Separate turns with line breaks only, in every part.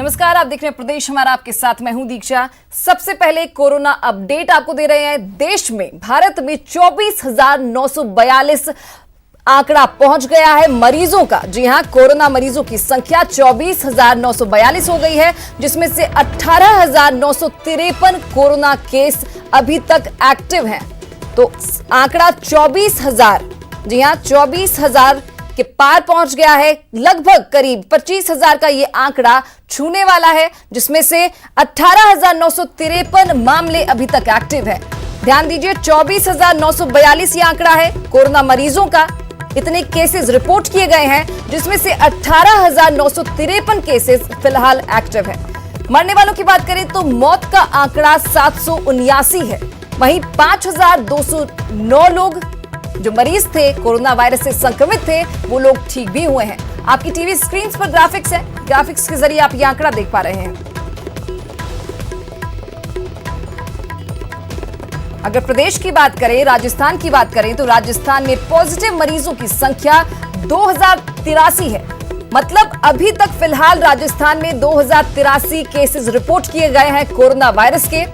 नमस्कार, आप देख रहे हैं प्रदेश हमारा, आपके साथ मैं हूं दीक्षा। सबसे पहले कोरोना अपडेट आपको दे रहे हैं। देश में, भारत में 24,942 आंकड़ा पहुंच गया है मरीजों का। जी हां, कोरोना मरीजों की संख्या 24,942 हो गई है, जिसमें से 18,953 कोरोना केस अभी तक एक्टिव हैं। तो आंकड़ा 24,000, जी हां, 24,000 के पार पहुंच गया है। लगभग करीब 25,000 का ये आंकड़ा छूने वाला है, जिसमें से 18,953 मामले अभी तक एक्टिव है। ध्यान दीजिए, 24,942 ये आंकड़ा है कोरोना मरीजों का। इतने केसेस रिपोर्ट किए गए हैं, जिसमें से 18,953 केसेस फिलहाल एक्टिव है। मरने वालों की बात करें तो मौत का आंकड़ा 779 है। वहीं 5,209 लोग जो मरीज थे, कोरोना वायरस से संक्रमित थे, वो लोग ठीक भी हुए हैं। आपकी टीवी स्क्रीन पर ग्राफिक्स है, ग्राफिक्स के जरिए आप ये आंकड़ा देख पा रहे हैं। अगर प्रदेश की बात करें, राजस्थान की बात करें, तो राजस्थान में पॉजिटिव मरीजों की संख्या 2083 है। मतलब अभी तक फिलहाल राजस्थान में 2083 केसेस रिपोर्ट किए गए हैं कोरोना वायरस के।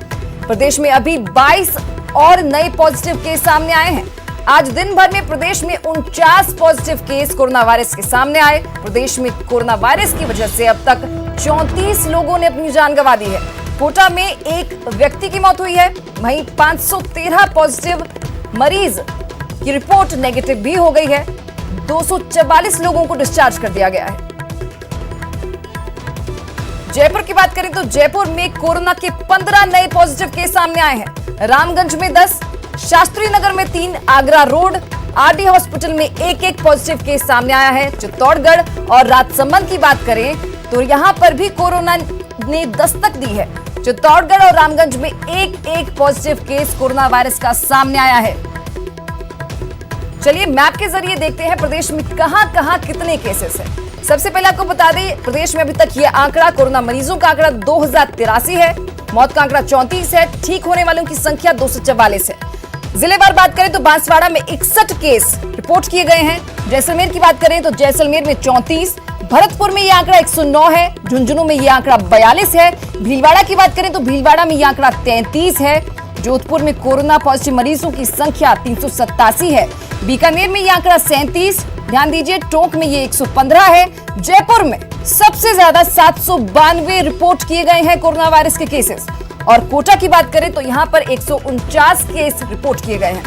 प्रदेश में अभी 22 और नए पॉजिटिव केस सामने आए हैं। आज दिन भर में प्रदेश में 49 पॉजिटिव केस कोरोना वायरस के सामने आए। प्रदेश में कोरोना वायरस की वजह से अब तक 34 लोगों ने अपनी जान गंवा दी है। कोटा में एक व्यक्ति की मौत हुई है। वहीं 513 पॉजिटिव मरीज की रिपोर्ट नेगेटिव भी हो गई है। 244 लोगों को डिस्चार्ज कर दिया गया है। जयपुर की बात करें तो जयपुर में कोरोना के 15 नए पॉजिटिव केस सामने आए हैं। रामगंज में 10, शास्त्री नगर में 3, आगरा रोड, आरडी हॉस्पिटल में एक पॉजिटिव केस सामने आया है। चित्तौड़गढ़ और राजसमंद की बात करें तो यहां पर भी कोरोना ने दस्तक दी है। चित्तौड़गढ़ और रामगंज में एक पॉजिटिव केस कोरोना वायरस का सामने आया है। चलिए मैप के जरिए देखते हैं प्रदेश में कहां कितने केसेस हैं। सबसे पहले आपको बता दें, प्रदेश में अभी तक ये आंकड़ा, कोरोना मरीजों का आंकड़ा 2083 है। मौत का आंकड़ा 34 है। ठीक होने वालों की संख्या 244 है। जिलेवार बात करें तो बांसवाड़ा में 61 केस रिपोर्ट किए गए हैं। जैसलमेर की बात करें तो जैसलमेर में 34, भरतपुर में यह आंकड़ा 109 है। झुंझुनू में यह आंकड़ा 42 है। भीलवाड़ा की बात करें तो भीलवाड़ा में यह आंकड़ा 33 है। जोधपुर में कोरोना पॉजिटिव मरीजों की संख्या 387 है। बीकानेर में यह आंकड़ा 37, ध्यान दीजिए। टोंक में ये 115 है। जयपुर में सबसे ज्यादा 792 रिपोर्ट किए गए हैं कोरोना वायरस के केसेस। और कोटा की बात करें तो यहां पर 149 केस रिपोर्ट किए गए हैं।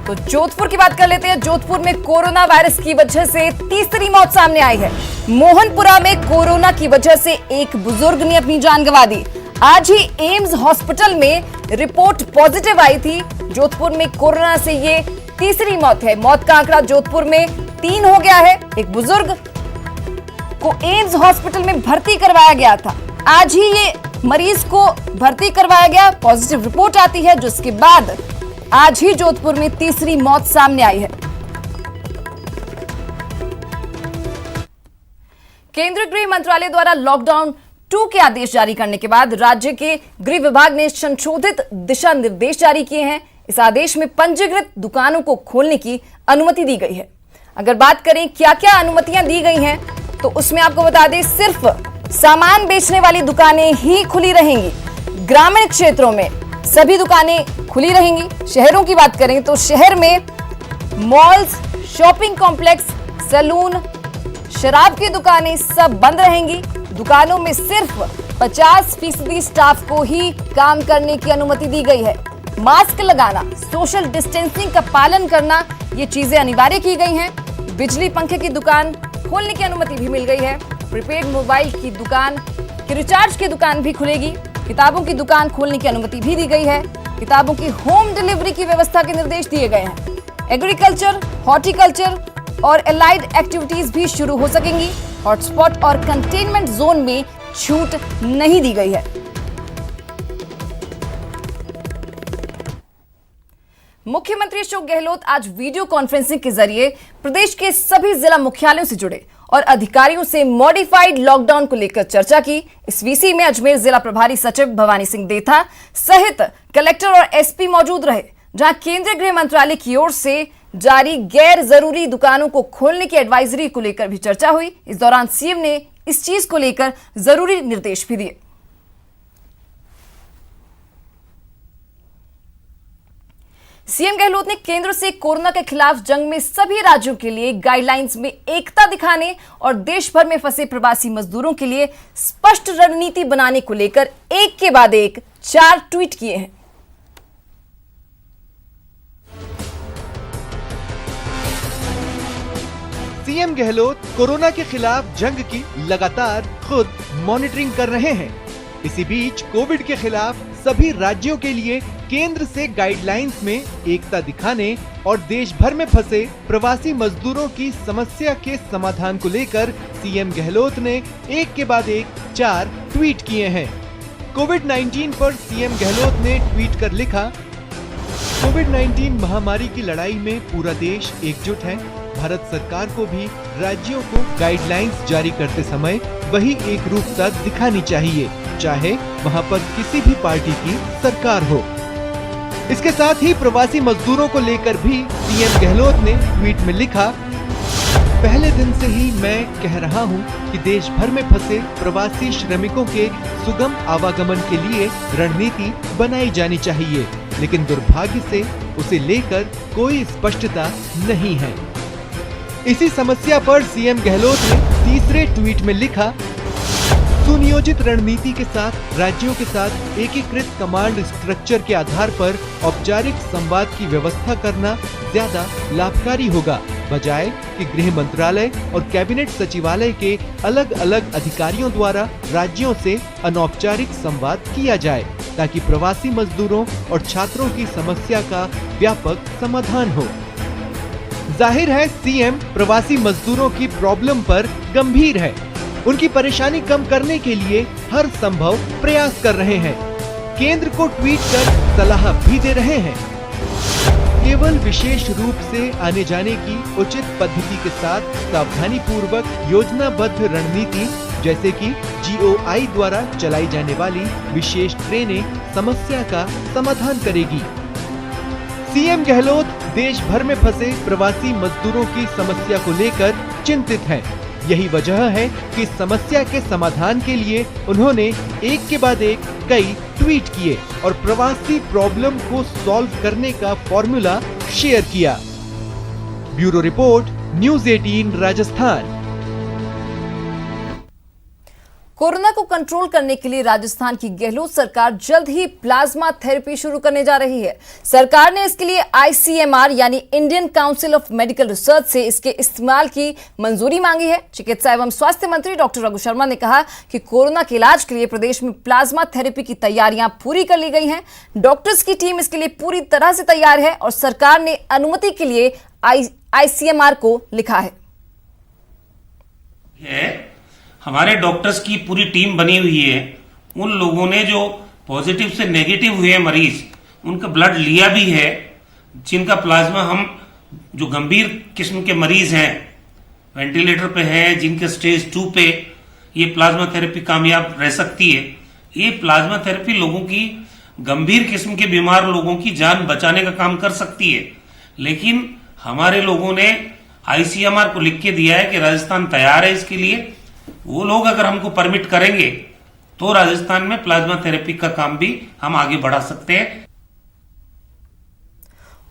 तो जोधपुर की बात कर लेते हैं। जोधपुर में कोरोना वायरस की वजह से तीसरी मौत सामने आई है। मोहनपुरा में कोरोना की वजह से एक बुजुर्ग ने अपनी जान गंवा दी। आज ही एम्स हॉस्पिटल में रिपोर्ट पॉजिटिव आई थी। जोधपुर में कोरोना से ये तीसरी मौत है। मौत का आंकड़ा जोधपुर में 3 हो गया है। एक बुजुर्ग को एम्स हॉस्पिटल में भर्ती करवाया गया था। आज ही ये मरीज को भर्ती करवाया गया, पॉजिटिव रिपोर्ट आती है, जिसके बाद आज ही जोधपुर में तीसरी मौत सामने आई है। केंद्रीय गृह मंत्रालय द्वारा लॉकडाउन 2 के आदेश जारी करने के बाद राज्य के गृह विभाग ने संशोधित दिशा निर्देश जारी किए हैं। इस आदेश में पंजीकृत दुकानों को खोलने की अनुमति दी गई है। अगर बात करें क्या क्या अनुमतियां दी गई हैं, तो उसमें आपको बता दें, सिर्फ सामान बेचने वाली दुकानें ही खुली रहेंगी। ग्रामीण क्षेत्रों में सभी दुकानें खुली रहेंगी। शहरों की बात करें तो शहर में मॉल्स, शॉपिंग कॉम्प्लेक्स, सैलून, शराब की दुकानें सब बंद रहेंगी। दुकानों में सिर्फ 50% स्टाफ को ही काम करने की अनुमति दी गई है। मास्क लगाना, सोशल डिस्टेंसिंग का पालन करना, ये चीजें अनिवार्य की गई हैं। बिजली पंखे की दुकान खोलने की अनुमति भी मिल गई है। प्रीपेड मोबाइल की दुकान की रिचार्ज की दुकान भी खुलेगी। किताबों की दुकान खोलने की अनुमति भी दी गई है। किताबों की होम डिलीवरी की व्यवस्था के निर्देश दिए गए हैं। एग्रीकल्चर, हॉर्टिकल्चर और एलाइड एक्टिविटीज भी शुरू हो सकेंगी। हॉटस्पॉट और कंटेनमेंट जोन में छूट नहीं दी गई है। मुख्यमंत्री अशोक गहलोत आज वीडियो कॉन्फ्रेंसिंग के जरिए प्रदेश के सभी जिला मुख्यालयों से जुड़े और अधिकारियों से मॉडिफाइड लॉकडाउन को लेकर चर्चा की। इस वीसी में अजमेर जिला प्रभारी सचिव भवानी सिंह देथा सहित कलेक्टर और एसपी मौजूद रहे, जहां केंद्रीय गृह मंत्रालय की ओर से जारी गैर जरूरी दुकानों को खोलने की एडवाइजरी को लेकर भी चर्चा हुई। इस दौरान सीएम ने इस चीज को लेकर जरूरी निर्देश भी दिए। सीएम गहलोत ने केंद्र से कोरोना के खिलाफ जंग में सभी राज्यों के लिए गाइडलाइंस में एकता दिखाने और देश भर में फंसे प्रवासी मजदूरों के लिए स्पष्ट रणनीति बनाने को लेकर एक के बाद एक 4 ट्वीट किए हैं।
सीएम गहलोत कोरोना के खिलाफ जंग की लगातार खुद मॉनिटरिंग कर रहे हैं। इसी बीच कोविड के खिलाफ सभी राज्यों के लिए केंद्र से गाइडलाइंस में एकता दिखाने और देश भर में फंसे प्रवासी मजदूरों की समस्या के समाधान को लेकर सीएम गहलोत ने एक के बाद एक 4 ट्वीट किए हैं। कोविड-19 पर सीएम गहलोत ने ट्वीट कर लिखा, कोविड-19 महामारी की लड़ाई में पूरा देश एकजुट है। भारत सरकार को भी राज्यों को गाइडलाइंस जारी करते समय वही एक रूपता दिखानी चाहिए, चाहे वहां पर किसी भी पार्टी की सरकार हो। इसके साथ ही प्रवासी मजदूरों को लेकर भी सीएम गहलोत ने ट्वीट में लिखा, पहले दिन से ही मैं कह रहा हूं कि देश भर में फंसे प्रवासी श्रमिकों के सुगम आवागमन के लिए रणनीति बनाई जानी चाहिए, लेकिन दुर्भाग्य से उसे लेकर कोई स्पष्टता नहीं है। इसी समस्या पर सीएम गहलोत ने तीसरे ट्वीट में लिखा, सुनियोजित रणनीति के साथ राज्यों के साथ एकीकृत कमांड स्ट्रक्चर के आधार पर औपचारिक संवाद की व्यवस्था करना ज्यादा लाभकारी होगा, बजाय कि गृह मंत्रालय और कैबिनेट सचिवालय के अलग अलग अधिकारियों द्वारा राज्यों से अनौपचारिक संवाद किया जाए, ताकि प्रवासी मजदूरों और छात्रों की समस्या का व्यापक समाधान हो। जाहिर है सीएम प्रवासी मजदूरों की प्रॉब्लम पर गंभीर है। उनकी परेशानी कम करने के लिए हर संभव प्रयास कर रहे हैं। केंद्र को ट्वीट कर सलाह भी दे रहे हैं। केवल विशेष रूप से आने जाने की उचित पद्धति के साथ सावधानी पूर्वक योजनाबद्ध रणनीति, जैसे कि GOI द्वारा चलाई जाने वाली विशेष ट्रेनें समस्या का समाधान करेगी। सीएम गहलोत देश भर में फंसे प्रवासी मजदूरों की समस्या को लेकर चिंतित हैं। यही वजह है कि समस्या के समाधान के लिए उन्होंने एक के बाद एक कई ट्वीट किए और प्रवासी प्रॉब्लम को सॉल्व करने का फॉर्मूला शेयर किया। Bureau report, news 18 Rajasthan.
Corona को कंट्रोल करने के लिए राजस्थान की गहलोत सरकार जल्द ही प्लाज्मा थेरेपी शुरू करने जा रही है। सरकार ने इसके लिए ICMR यानी Indian council of medical research से इसके इस्तेमाल की मंजूरी मांगी है। चिकित्सा एवं स्वास्थ्य मंत्री डॉक्टर रघु शर्मा ने कहा कि कोरोना के इलाज के लिए प्रदेश में प्लाज्मा थेरेपी की तैयारियां पूरी कर ली गई हैं। डॉक्टर्स की टीम इसके लिए पूरी तरह से तैयार है और सरकार ने अनुमति के लिए ICMR को लिखा है।
हमारे डॉक्टर्स की पूरी टीम बनी हुई है। उन लोगों ने जो पॉजिटिव से नेगेटिव हुए मरीज, उनका ब्लड लिया भी है, जिनका प्लाज्मा हम जो गंभीर किस्म के मरीज हैं, वेंटिलेटर पे हैं, जिनके स्टेज 2 पे ये प्लाज्मा थेरेपी कामयाब रह सकती है। ये प्लाज्मा थेरेपी लोगों की गंभीर किस्म के बीमार लोगों की जान बचाने का काम कर सकती है। लेकिन हमारे लोगों ने ICMR को लिख के दिया है कि राजस्थान तैयार है इसके लिए। वो लोग अगर हमको परमिट करेंगे तो राजस्थान में प्लाज्मा थेरेपी का काम भी हम आगे बढ़ा सकते हैं।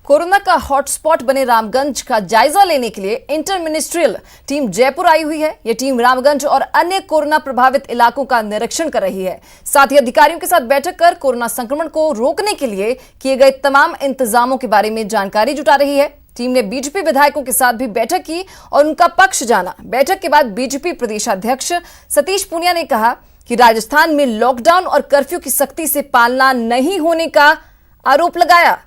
कोरोना का हॉटस्पॉट बने रामगंज का जायजा लेने के लिए इंटर मिनिस्ट्रियल टीम जयपुर आई हुई है। यह टीम रामगंज और अन्य कोरोना प्रभावित इलाकों का निरीक्षण कर रही है। साथ ही अधिकारियों के साथ बैठक कर कोरोना संक्रमण को रोकने के लिए किए गए तमाम इंतजामों के बारे में जानकारी जुटा रही है। टीम ने बीजेपी विधायकों के साथ भी बैठक की और उनका पक्ष जाना। बैठक के बाद बीजेपी प्रदेशाध्यक्ष सतीश पूनिया ने कहा कि राजस्थान में लॉकडाउन और कर्फ्यू की सख्ती से पालना नहीं होने का आरोप लगाया।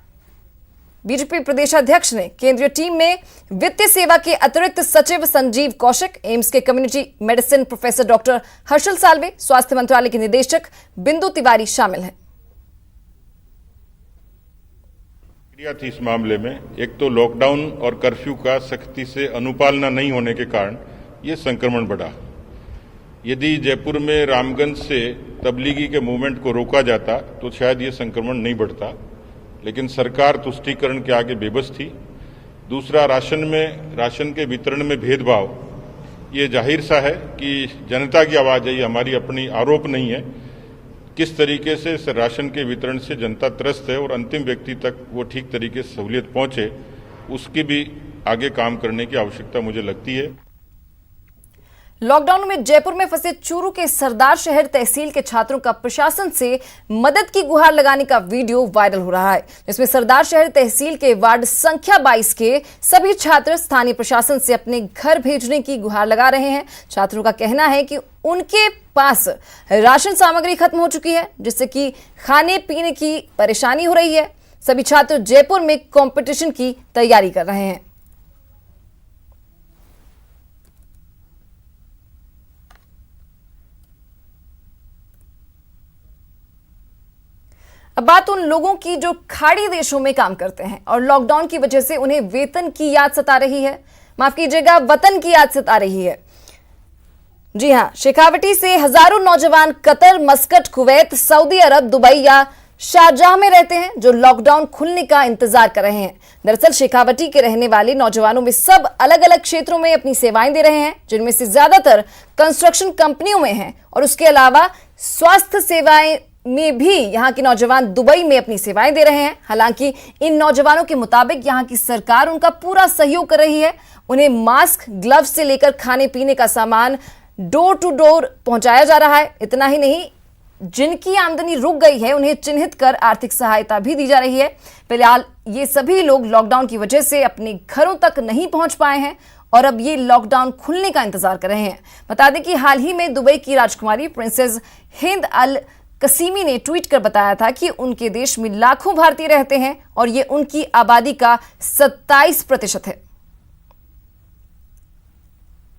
बीजेपी प्रदेशाध्यक्ष ने केंद्रीय टीम में वित्तीय सेवा के अतिरिक्त सचिव संजीव कौशिक, एम्स के community medicine professor doctor Harshal Salve, स्वास्थ्य मंत्रालय के निदेशक बिंदु तिवारी शामिल हैं।
थी इस मामले में एक तो लॉकडाउन और कर्फ्यू का सख्ती से अनुपालना नहीं होने के कारण ये संक्रमण बढ़ा। यदि जयपुर में रामगंज से तबलीगी के मूवमेंट को रोका जाता तो शायद ये संक्रमण नहीं बढ़ता, लेकिन सरकार तुष्टीकरण के आगे बेबस थी। दूसरा, राशन के वितरण में भेदभाव ये जाहिर सा है कि जनता की आवाज़ है, ये हमारी अपनी आरोप नहीं है। किस तरीके से इस राशन के वितरण से जनता त्रस्त है और अंतिम व्यक्ति तक वो ठीक तरीके से सहूलियत पहुंचे, उसकी भी आगे काम करने की आवश्यकता मुझे लगती है।
लॉकडाउन में जयपुर में फंसे चूरू के सरदार शहर तहसील के छात्रों का प्रशासन से मदद की गुहार लगाने का वीडियो वायरल हो रहा है, जिसमें सरदार शहर तहसील के वार्ड संख्या 22 के सभी छात्र स्थानीय प्रशासन से अपने घर भेजने की गुहार लगा रहे हैं। छात्रों का कहना है कि उनके पास राशन सामग्री खत्म हो चुकी है, जिससे कि खाने पीने की परेशानी हो रही है। सभी छात्र जयपुर में कंपटीशन की तैयारी कर रहे हैं। अब बात उन लोगों की जो खाड़ी देशों में काम करते हैं और लॉकडाउन की वजह से उन्हें वेतन की याद सता रही है, माफ कीजिएगा, वतन की याद सता रही है। जी हां, शेखावटी से हजारों नौजवान कतर, मस्कट, कुवैत, सऊदी अरब, दुबई या शारजाह में रहते हैं, जो लॉकडाउन खुलने का इंतजार कर रहे हैं। दरअसल शेखावटी के रहने वाले नौजवानों में सब अलग अलग क्षेत्रों में अपनी सेवाएं दे रहे हैं, जिनमें से ज्यादातर कंस्ट्रक्शन कंपनियों में हैं और उसके अलावा स्वास्थ्य सेवाएं में भी यहां के नौजवान दुबई में अपनी सेवाएं दे रहे हैं। हालांकि इन नौजवानों के मुताबिक यहां की सरकार उनका पूरा सहयोग कर रही है। उन्हें मास्क, ग्लव्स से लेकर खाने पीने का सामान डोर टू डोर पहुंचाया जा रहा है। इतना ही नहीं, जिनकी आमदनी रुक गई है उन्हें चिन्हित कर आर्थिक सहायता भी दी जा रही है। फिलहाल ये सभी लोग लॉकडाउन की वजह से अपने घरों तक नहीं पहुंच पाए हैं और अब ये लॉकडाउन खुलने का इंतजार कर रहे हैं। बता दें कि हाल ही में दुबई की राजकुमारी प्रिंसेस हिंद अल कसीमी ने ट्वीट कर बताया था कि उनके देश में लाखों भारतीय रहते हैं और ये उनकी आबादी का 27% है।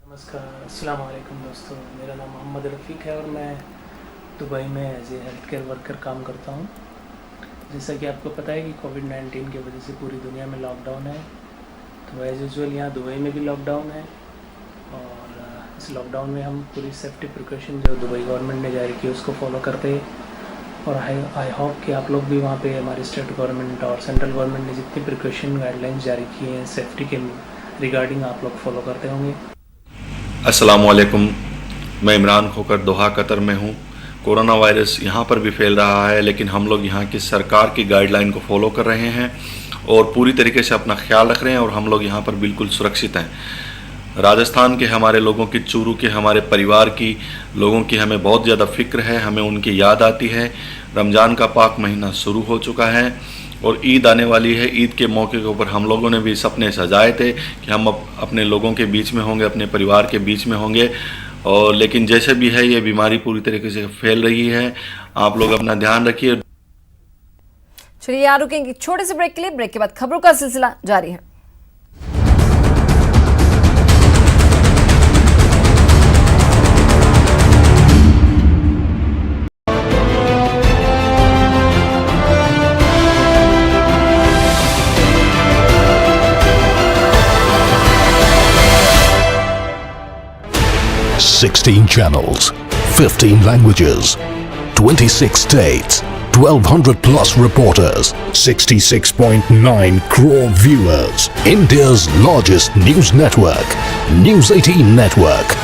नमस्कार, अस्सलाम वालेकुम दोस्तों, मेरा नाम मोहम्मद रफ़ीक है और मैं दुबई में as a health care worker काम करता हूँ। जैसा कि आपको पता है कि कोविड-19 की वजह से पूरी दुनिया में लॉकडाउन है, तो एज यूजुअल यहाँ दुबई में भी लॉकडाउन है और इस लॉकडाउन में हम पूरी सेफ्टी प्रिकॉशन जो दुबई गवर्नमेंट ने जारी की उसको फॉलो करते हैं और आई होप कि आप लोग भी वहाँ पे हमारी स्टेट गवर्नमेंट और सेंट्रल गवर्नमेंट ने जितनी प्रिकॉशन गाइडलाइंस जारी की हैं सेफ्टी के रिगार्डिंग आप लोग फॉलो करते होंगे।
अस्सलाम वालेकुम, मैं इमरान खोकर दोहा कतर में हूँ। कोरोना वायरस यहाँ पर भी फैल रहा है, लेकिन हम लोग यहाँ की सरकार की गाइडलाइन को फॉलो कर रहे हैं और पूरी तरीके से अपना ख्याल रख रहे हैं और हम लोग यहाँ पर बिल्कुल सुरक्षित हैं। राजस्थान के हमारे लोगों की, चूरू के हमारे परिवार की लोगों की हमें बहुत ज़्यादा फिक्र है, हमें उनकी याद आती है। रमज़ान का पाक महीना शुरू हो चुका है और ईद आने वाली है। ईद के मौके के ऊपर हम लोगों ने भी सपने सजाए थे कि हम अपने लोगों के बीच में होंगे, अपने परिवार के बीच में होंगे, और लेकिन जैसे भी है ये बीमारी पूरी तरीके से फैल रही है। आप लोग अपना ध्यान रखिए।
चलिए यहाँ रुकेंगे छोटे से ब्रेक के लिए। ब्रेक के बाद खबरों का सिलसिला जारी है।
Sixteen channels, 15 languages, 26 states, 1,200 plus reporters, 66.9 crore viewers. India's largest news network, News 18 Network.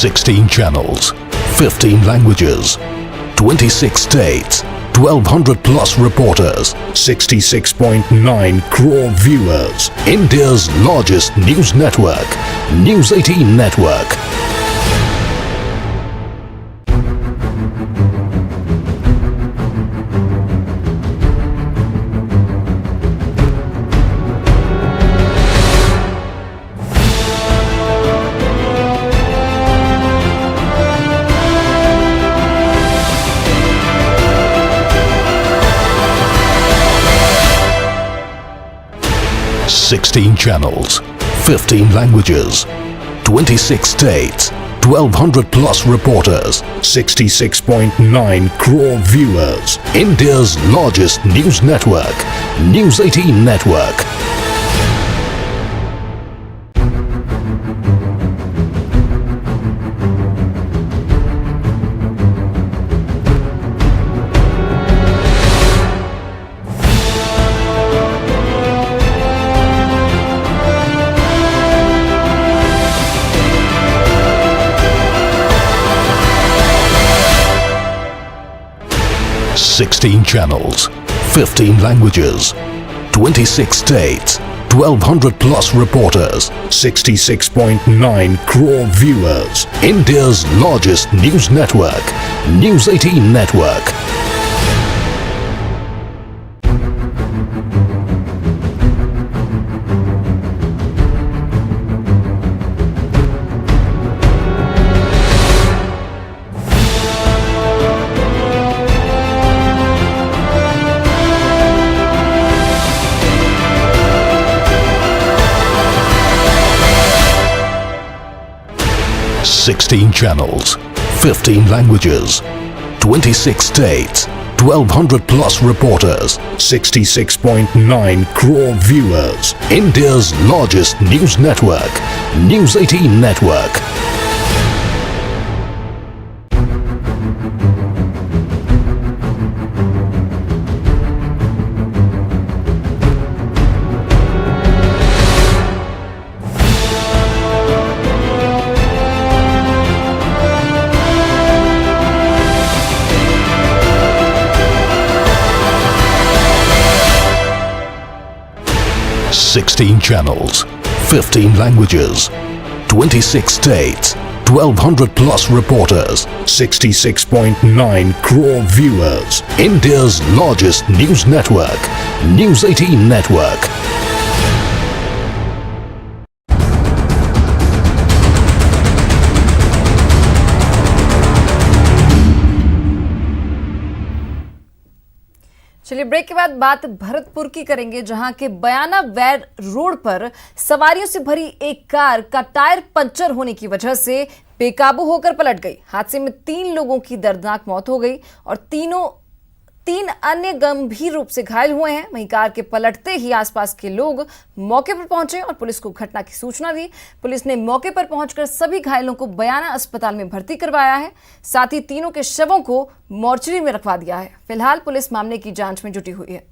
Sixteen channels, 15 languages, 26 states, 1,200 plus reporters, 66.9 crore viewers. India's largest news network, News 18 Network. Sixteen channels, 15 languages, 26 states, 1200 plus reporters, 66.9 crore viewers. India's largest news network, News 18 Network. Sixteen channels, 15 languages, 26 states, 1200 plus reporters, 66.9 crore viewers. India's largest news network, News 18 Network. Sixteen channels, 15 languages, 26 states, 1200 plus reporters, 66.9 crore viewers. India's largest news network, News 18 Network. Sixteen channels, 15 languages, 26 states, 1200 plus reporters, 66.9 crore viewers. India's largest news network, News 18 Network.
चलिए break के बाद बात भरतपुर की करेंगे, जहां के बयाना वैर road पर सवारियों से भरी एक कार का टायर पंचर होने की वजह से बेकाबू होकर पलट गई। हादसे में 3 लोगों की दर्दनाक मौत हो गई और 3 अन्य गंभीर रूप से घायल हुए हैं। वहीं कार के पलटते ही आसपास के लोग मौके पर पहुंचे और पुलिस को घटना की सूचना दी। पुलिस ने मौके पर पहुंचकर सभी घायलों को बयाना अस्पताल में भर्ती करवाया है। साथ ही तीनों के शवों को मोर्चरी में रखवा दिया है। फिलहाल पुलिस मामले की जांच में जुटी हुई है।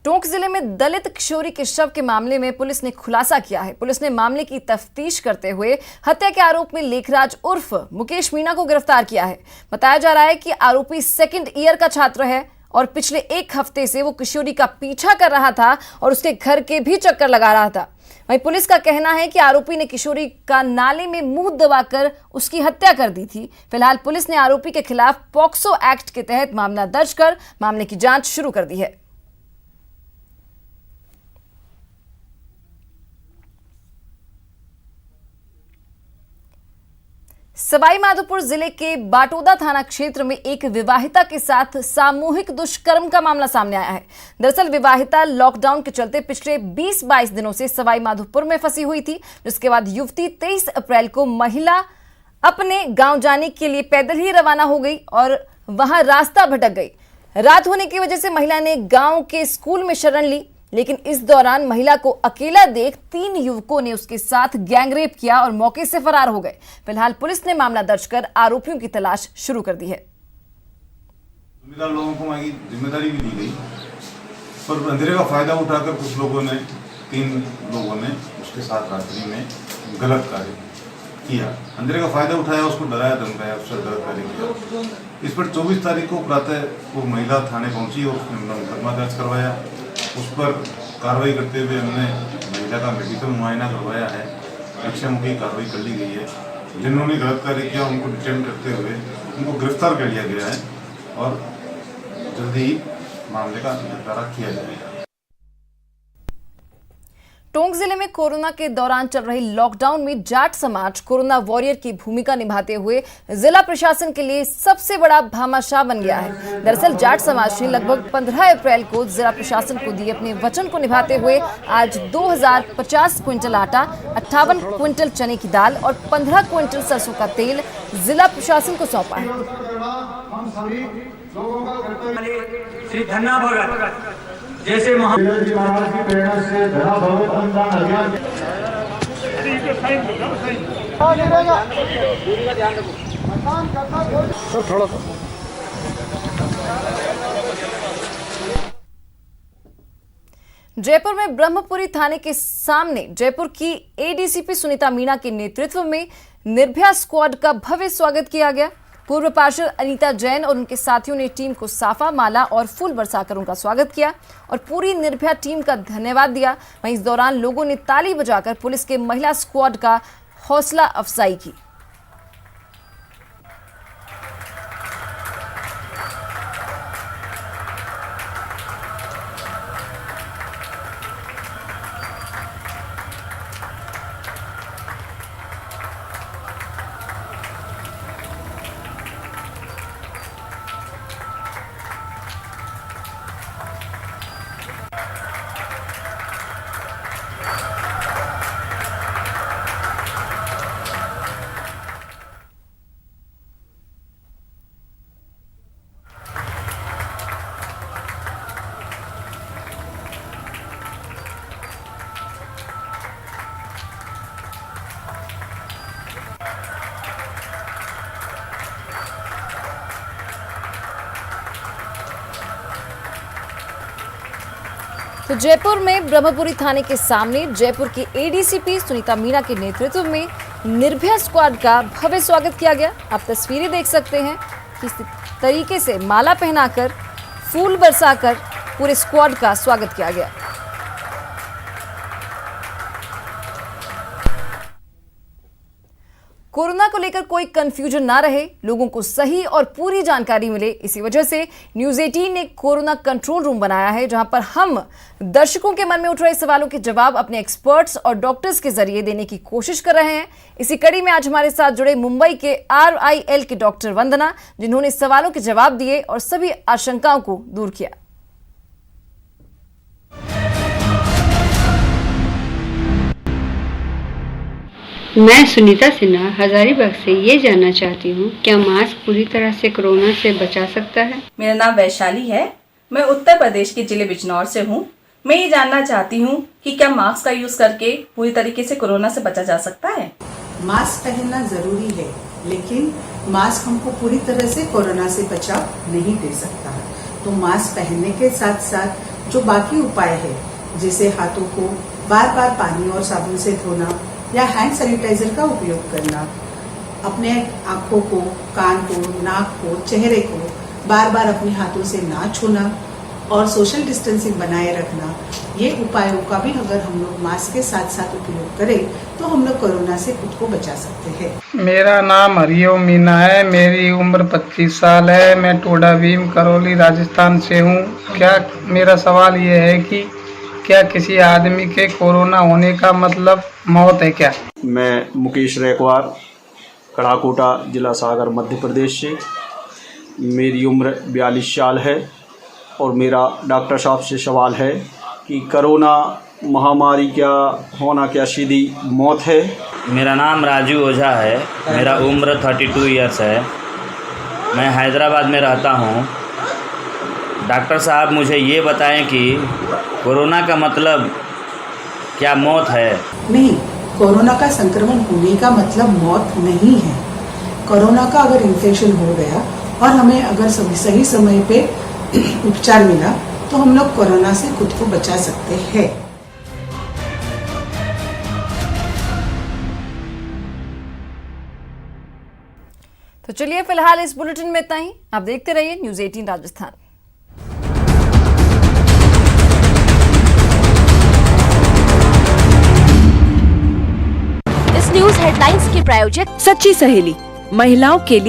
टोंक जिले में दलित किशोरी के शव के मामले में पुलिस ने खुलासा किया है। पुलिस ने मामले की तफ्तीश करते हुए हत्या के आरोप में लेखराज उर्फ मुकेश मीणा को गिरफ्तार किया है। बताया जा रहा है कि आरोपी 2nd ईयर का छात्र है और पिछले 1 हफ्ते से वो किशोरी का पीछा कर रहा था और उसके घर के भी चक्कर लगा रहा था। वहीं पुलिस का कहना है कि आरोपी ने किशोरी का नाले में मुंह दबाकर उसकी हत्या कर दी थी। फिलहाल पुलिस ने आरोपी के खिलाफ पॉक्सो एक्ट के तहत मामला दर्ज कर मामले की जांच शुरू कर दी है। सवाई माधोपुर जिले के बाटोदा थाना क्षेत्र में एक विवाहिता के साथ सामूहिक दुष्कर्म का मामला सामने आया है। दरअसल विवाहिता लॉकडाउन के चलते पिछले 20-22 दिनों से सवाई माधोपुर में फंसी हुई थी, जिसके बाद युवती 23 अप्रैल को महिला अपने गांव जाने के लिए पैदल ही रवाना हो गई और वहां रास्ता भटक गई। रात होने की वजह से महिला ने गांव के स्कूल में शरण ली, लेकिन इस दौरान महिला को अकेला देख 3 युवकों ने उसके साथ गैंगरेप किया और मौके से फरार हो गए। फिलहाल पुलिस ने मामला दर्ज कर आरोपियों की तलाश शुरू कर दी है।
जिम्मेदार लोगों को मांगी जिम्मेदारी भी दी गई, पर अंधेरे का फायदा उठाकर कुछ लोगों ने 3 लोगों ने उसके साथ रात्रि में गलत कार्य किया। अंधेरे का फायदा उठाया, उसको डराया धमकाया, उससे गलत कार्य किया। इस पर 24 तारीख को प्रातः वो महिला थाने पहुंची और उसने मुकदमा दर्ज करवाया। उस पर कार्रवाई करते हुए हमने महिला का मेडिकल मुआयना करवाया है। लक्ष्यमुखी कार्रवाई कर ली गई है। जिन्होंने गलत कार्य किया उनको डिटेन करते हुए उनको गिरफ्तार कर लिया गया है और जल्दी ही मामले का निपटारा किया जाएगा।
टोंक जिले में कोरोना के दौरान चल रही लॉकडाउन में जाट समाज कोरोना वॉरियर की भूमिका निभाते हुए जिला प्रशासन के लिए सबसे बड़ा भामाशाह बन गया है। दरअसल जाट समाज ने लगभग 15 अप्रैल को जिला प्रशासन को दिए अपने वचन को निभाते हुए आज 2050 क्विंटल आटा, 58 क्विंटल चने की दाल और 15 क्विंटल सरसों का तेल जिला प्रशासन को सौंपा है।
श्री धन्ना भगत जैसे महाराज की प्रेरणा से धरा भगत अनुदान अभियान थोड़ा सा
जयपुर में ब्रह्मपुरी थाने के सामने जयपुर की एडीसीपी सुनीता मीणा के नेतृत्व में निर्भया स्क्वाड का भव्य स्वागत किया गया। पूर्व पार्षद अनीता जैन और उनके साथियों ने टीम को साफा, माला और फूल बरसाकर उनका स्वागत किया और पूरी निर्भया टीम का धन्यवाद दिया। वहीं इस दौरान लोगों ने ताली बजाकर पुलिस के महिला स्क्वाड का हौसला अफजाई की। तो जयपुर में ब्रह्मपुरी थाने के सामने जयपुर की एडीसीपी सुनीता मीणा के नेतृत्व में निर्भया स्क्वाड का भव्य स्वागत किया गया। आप तस्वीरें देख सकते हैं किस तरीके से माला पहनाकर, फूल बरसाकर पूरे स्क्वाड का स्वागत किया गया। कोरोना को लेकर कोई कंफ्यूजन ना रहे, लोगों को सही और पूरी जानकारी मिले, इसी वजह से न्यूज़ 18 ने कोरोना कंट्रोल रूम बनाया है, जहां पर हम दर्शकों के मन में उठ रहे सवालों के जवाब अपने एक्सपर्ट्स और डॉक्टर्स के जरिए देने की कोशिश कर रहे हैं। इसी कड़ी में आज हमारे साथ जुड़े मुंबई के RIL के डॉक्टर वंदना, जिन्होंने सवालों के जवाब दिए और सभी आशंकाओं को दूर किया।
मैं सुनीता सिन्हा हजारीबाग से ये जानना चाहती हूँ, क्या मास्क पूरी तरह से कोरोना से बचा सकता है?
मेरा नाम वैशाली है, मैं उत्तर प्रदेश के जिले बिजनौर से हूँ। मैं ये जानना चाहती हूँ कि क्या मास्क का यूज करके पूरी तरीके से कोरोना से बचा जा सकता है?
मास्क पहनना जरूरी है, लेकिन मास्क हमको पूरी तरह से कोरोना से बचाव नहीं दे सकता। तो मास्क पहनने के साथ साथ जो बाकी उपाय है, जैसे हाथों को बार बार पानी और साबुन से धोना या हैंड सैनिटाइजर का उपयोग करना, अपने आंखों को, कान को, नाक को, चेहरे को बार बार अपने हाथों से ना छूना और सोशल डिस्टेंसिंग बनाए रखना, ये उपायों का भी अगर हम लोग मास्क के साथ साथ उपयोग करें तो हम लोग कोरोना से खुद को बचा सकते हैं।
मेरा नाम हरिओम मीना है, मेरी उम्र 25 साल है, मैं टोडा भीम करौली राजस्थान से हूँ। क्या मेरा सवाल ये है कि क्या किसी आदमी के कोरोना होने का मतलब मौत है क्या?
मैं मुकेश रैकवार, कड़ाकोटा जिला सागर मध्य प्रदेश से। मेरी उम्र 42 साल है और मेरा डॉक्टर साहब से सवाल है कि कोरोना महामारी क्या होना क्या सीधी मौत है?
मेरा नाम राजू ओझा है, मेरा उम्र 32 इयर्स है, मैं हैदराबाद में रहता हूँ। डॉक्टर साहब मुझे ये बताएं कि कोरोना का मतलब क्या मौत है? नहीं,
कोरोना का संक्रमण होने का मतलब मौत नहीं है। कोरोना का अगर इन्फेक्शन हो गया और हमें अगर सही समय पे उपचार मिला तो हम लोग कोरोना से खुद को बचा सकते हैं।
तो चलिए फिलहाल इस बुलेटिन में इतना ही। आप देखते रहिए न्यूज़ 18 राजस्थान।
इस न्यूज हेडलाइंस के प्रायोजक
सच्ची सहेली, महिलाओं के लिए